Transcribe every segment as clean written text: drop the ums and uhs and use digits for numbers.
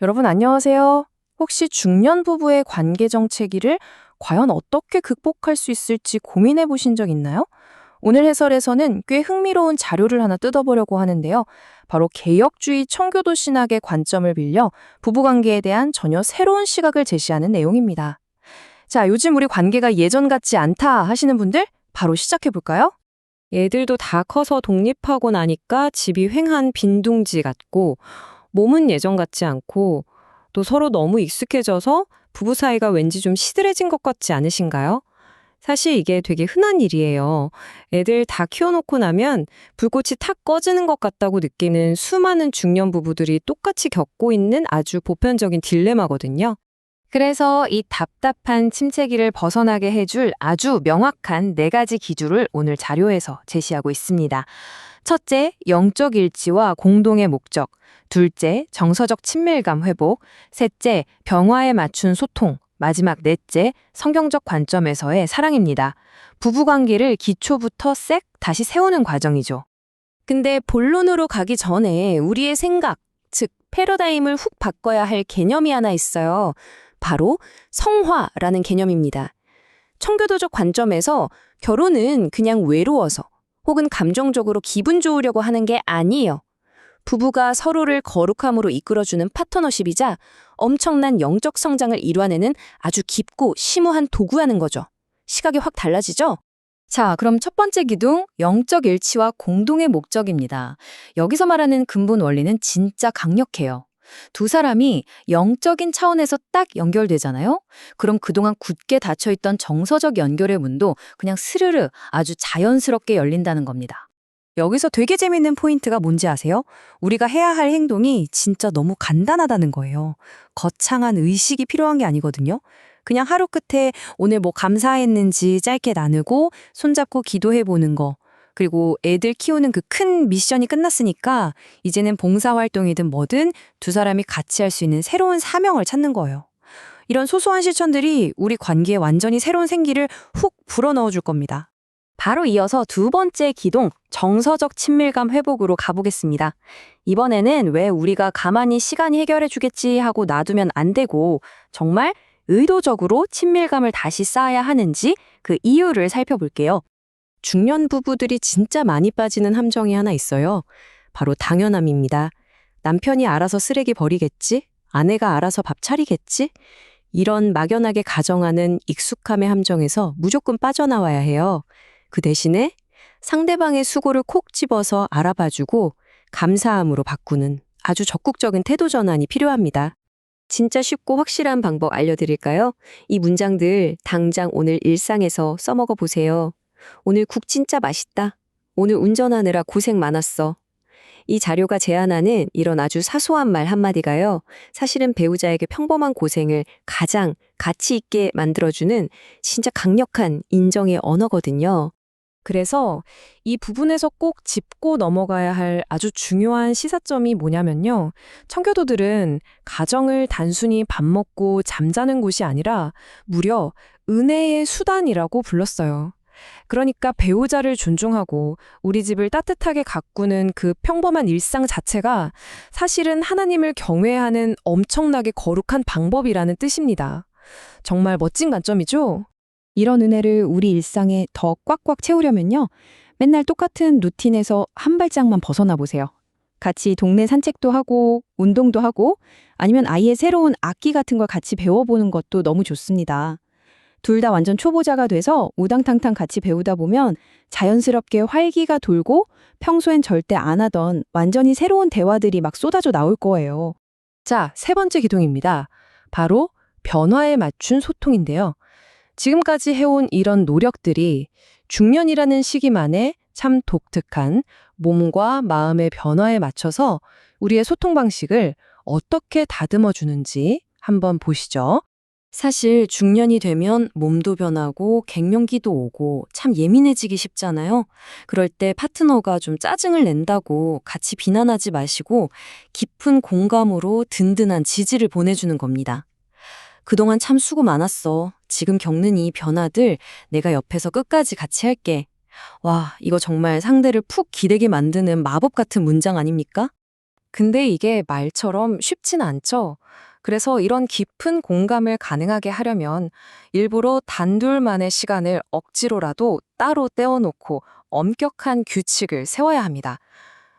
여러분 안녕하세요. 혹시 중년 부부의 관계 정체기를 과연 어떻게 극복할 수 있을지 고민해 보신 적 있나요? 오늘 해설에서는 꽤 흥미로운 자료를 하나 뜯어보려고 하는데요. 바로 개혁주의 청교도 신학의 관점을 빌려 부부관계에 대한 전혀 새로운 시각을 제시하는 내용입니다. 자, 요즘 우리 관계가 예전 같지 않다 하시는 분들 바로 시작해 볼까요? 애들도 다 커서 독립하고 나니까 집이 휑한 빈둥지 같고 몸은 예전 같지 않고 또 서로 너무 익숙해져서 부부 사이가 왠지 좀 시들해진 것 같지 않으신가요? 사실 이게 되게 흔한 일이에요. 애들 다 키워놓고 나면 불꽃이 탁 꺼지는 것 같다고 느끼는 수많은 중년 부부들이 똑같이 겪고 있는 아주 보편적인 딜레마거든요. 그래서 이 답답한 침체기를 벗어나게 해줄 아주 명확한 4가지 기준을 오늘 자료에서 제시하고 있습니다. 첫째, 영적 일치와 공동의 목적. 둘째, 정서적 친밀감 회복. 셋째, 병화에 맞춘 소통. 마지막 넷째, 성경적 관점에서의 사랑입니다. 부부관계를 기초부터 싹 다시 세우는 과정이죠. 근데 본론으로 가기 전에 우리의 생각, 즉 패러다임을 훅 바꿔야 할 개념이 하나 있어요. 바로 성화라는 개념입니다. 청교도적 관점에서 결혼은 그냥 외로워서 혹은 감정적으로 기분 좋으려고 하는 게 아니에요. 부부가 서로를 거룩함으로 이끌어주는 파트너십이자 엄청난 영적 성장을 이뤄내는 아주 깊고 심오한 도구라는 거죠. 시각이 확 달라지죠? 자, 그럼 첫 번째 기둥, 영적 일치와 공동의 목적입니다. 여기서 말하는 근본 원리는 진짜 강력해요. 두 사람이 영적인 차원에서 딱 연결되잖아요? 그럼 그동안 굳게 닫혀있던 정서적 연결의 문도 그냥 스르르 아주 자연스럽게 열린다는 겁니다. 여기서 되게 재밌는 포인트가 뭔지 아세요? 우리가 해야 할 행동이 진짜 너무 간단하다는 거예요. 거창한 의식이 필요한 게 아니거든요. 그냥 하루 끝에 오늘 뭐 감사했는지 짧게 나누고 손잡고 기도해 보는 거. 그리고 애들 키우는 그 큰 미션이 끝났으니까 이제는 봉사활동이든 뭐든 두 사람이 같이 할 수 있는 새로운 사명을 찾는 거예요. 이런 소소한 실천들이 우리 관계에 완전히 새로운 생기를 훅 불어넣어 줄 겁니다. 바로 이어서 두 번째 기동, 정서적 친밀감 회복으로 가보겠습니다. 이번에는 왜 우리가 가만히 시간이 해결해 주겠지 하고 놔두면 안 되고 정말 의도적으로 친밀감을 다시 쌓아야 하는지 그 이유를 살펴볼게요. 중년 부부들이 진짜 많이 빠지는 함정이 하나 있어요. 바로 당연함입니다. 남편이 알아서 쓰레기 버리겠지? 아내가 알아서 밥 차리겠지? 이런 막연하게 가정하는 익숙함의 함정에서 무조건 빠져나와야 해요. 그 대신에 상대방의 수고를 콕 집어서 알아봐주고 감사함으로 바꾸는 아주 적극적인 태도 전환이 필요합니다. 진짜 쉽고 확실한 방법 알려드릴까요? 이 문장들 당장 오늘 일상에서 써먹어 보세요. 오늘 국 진짜 맛있다. 오늘 운전하느라 고생 많았어. 이 자료가 제안하는 이런 아주 사소한 말 한마디가요. 사실은 배우자에게 평범한 고생을 가장 가치 있게 만들어주는 진짜 강력한 인정의 언어거든요. 그래서 이 부분에서 꼭 짚고 넘어가야 할 아주 중요한 시사점이 뭐냐면요. 청교도들은 가정을 단순히 밥 먹고 잠자는 곳이 아니라 무려 은혜의 수단이라고 불렀어요. 그러니까 배우자를 존중하고 우리 집을 따뜻하게 가꾸는 그 평범한 일상 자체가 사실은 하나님을 경외하는 엄청나게 거룩한 방법이라는 뜻입니다. 정말 멋진 관점이죠? 이런 은혜를 우리 일상에 더 꽉꽉 채우려면요. 맨날 똑같은 루틴에서 한 발짝만 벗어나 보세요. 같이 동네 산책도 하고 운동도 하고 아니면 아이의 새로운 악기 같은 걸 같이 배워보는 것도 너무 좋습니다. 둘 다 완전 초보자가 돼서 우당탕탕 같이 배우다 보면 자연스럽게 활기가 돌고 평소엔 절대 안 하던 완전히 새로운 대화들이 막 쏟아져 나올 거예요. 자, 세 번째 기둥입니다. 바로 변화에 맞춘 소통인데요. 지금까지 해온 이런 노력들이 중년이라는 시기만에 참 독특한 몸과 마음의 변화에 맞춰서 우리의 소통 방식을 어떻게 다듬어 주는지 한번 보시죠. 사실 중년이 되면 몸도 변하고 갱년기도 오고 참 예민해지기 쉽잖아요. 그럴 때 파트너가 좀 짜증을 낸다고 같이 비난하지 마시고 깊은 공감으로 든든한 지지를 보내주는 겁니다. 그동안 참 수고 많았어. 지금 겪는 이 변화들 내가 옆에서 끝까지 같이 할게. 와, 이거 정말 상대를 푹 기대게 만드는 마법 같은 문장 아닙니까? 근데 이게 말처럼 쉽진 않죠. 그래서 이런 깊은 공감을 가능하게 하려면 일부러 단둘만의 시간을 억지로라도 따로 떼어놓고 엄격한 규칙을 세워야 합니다.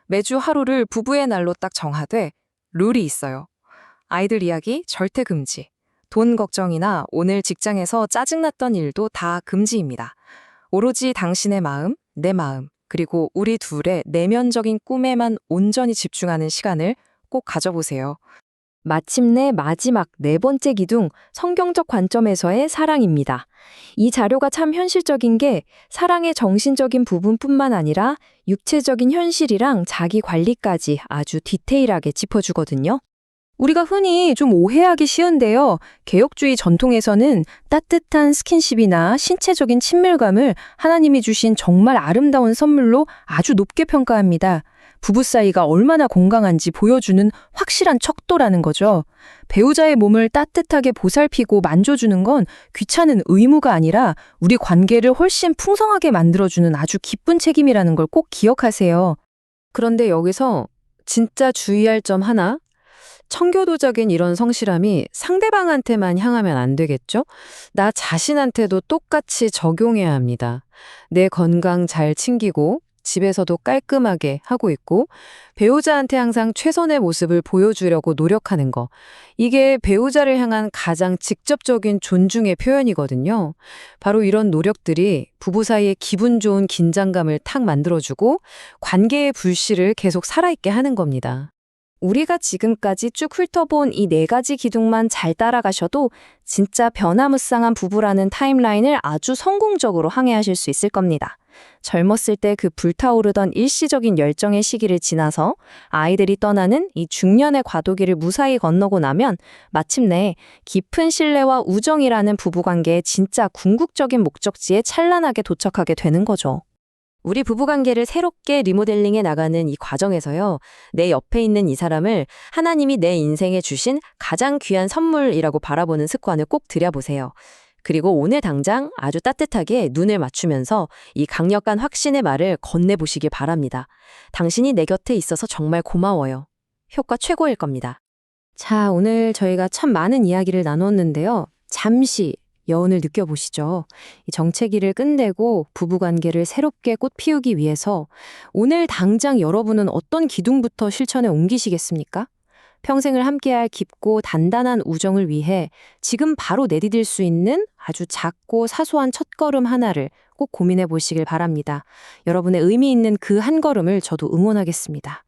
매주 하루를 부부의 날로 딱 정하되 룰이 있어요. 아이들 이야기 절대 금지. 돈 걱정이나 오늘 직장에서 짜증났던 일도 다 금지입니다. 오로지 당신의 마음, 내 마음, 그리고 우리 둘의 내면적인 꿈에만 온전히 집중하는 시간을 꼭 가져보세요. 마침내 마지막 네 번째 기둥, 성경적 관점에서의 사랑입니다. 이 자료가 참 현실적인 게 사랑의 정신적인 부분뿐만 아니라 육체적인 현실이랑 자기 관리까지 아주 디테일하게 짚어주거든요. 우리가 흔히 좀 오해하기 쉬운데요. 개혁주의 전통에서는 따뜻한 스킨십이나 신체적인 친밀감을 하나님이 주신 정말 아름다운 선물로 아주 높게 평가합니다. 부부 사이가 얼마나 건강한지 보여주는 확실한 척도라는 거죠. 배우자의 몸을 따뜻하게 보살피고 만져주는 건 귀찮은 의무가 아니라 우리 관계를 훨씬 풍성하게 만들어주는 아주 기쁜 책임이라는 걸 꼭 기억하세요. 그런데 여기서 진짜 주의할 점 하나, 청교도적인 이런 성실함이 상대방한테만 향하면 안 되겠죠? 나 자신한테도 똑같이 적용해야 합니다. 내 건강 잘 챙기고 집에서도 깔끔하게 하고 있고 배우자한테 항상 최선의 모습을 보여주려고 노력하는 거. 이게 배우자를 향한 가장 직접적인 존중의 표현이거든요. 바로 이런 노력들이 부부 사이에 기분 좋은 긴장감을 탁 만들어주고 관계의 불씨를 계속 살아있게 하는 겁니다. 우리가 지금까지 쭉 훑어본 이 네 가지 기둥만 잘 따라가셔도 진짜 변화무쌍한 부부라는 타임라인을 아주 성공적으로 항해하실 수 있을 겁니다. 젊었을 때 그 불타오르던 일시적인 열정의 시기를 지나서 아이들이 떠나는 이 중년의 과도기를 무사히 건너고 나면 마침내 깊은 신뢰와 우정이라는 부부관계의 진짜 궁극적인 목적지에 찬란하게 도착하게 되는 거죠. 우리 부부관계를 새롭게 리모델링해 나가는 이 과정에서요, 내 옆에 있는 이 사람을 하나님이 내 인생에 주신 가장 귀한 선물이라고 바라보는 습관을 꼭 들여보세요. 그리고 오늘 당장 아주 따뜻하게 눈을 맞추면서 이 강력한 확신의 말을 건네보시길 바랍니다. 당신이 내 곁에 있어서 정말 고마워요. 효과 최고일 겁니다. 자, 오늘 저희가 참 많은 이야기를 나눴는데요. 잠시 여운을 느껴보시죠. 이 정체기를 끝내고 부부관계를 새롭게 꽃피우기 위해서 오늘 당장 여러분은 어떤 기둥부터 실천에 옮기시겠습니까? 평생을 함께할 깊고 단단한 우정을 위해 지금 바로 내디딜 수 있는 아주 작고 사소한 첫걸음 하나를 꼭 고민해 보시길 바랍니다. 여러분의 의미 있는 그 한 걸음을 저도 응원하겠습니다.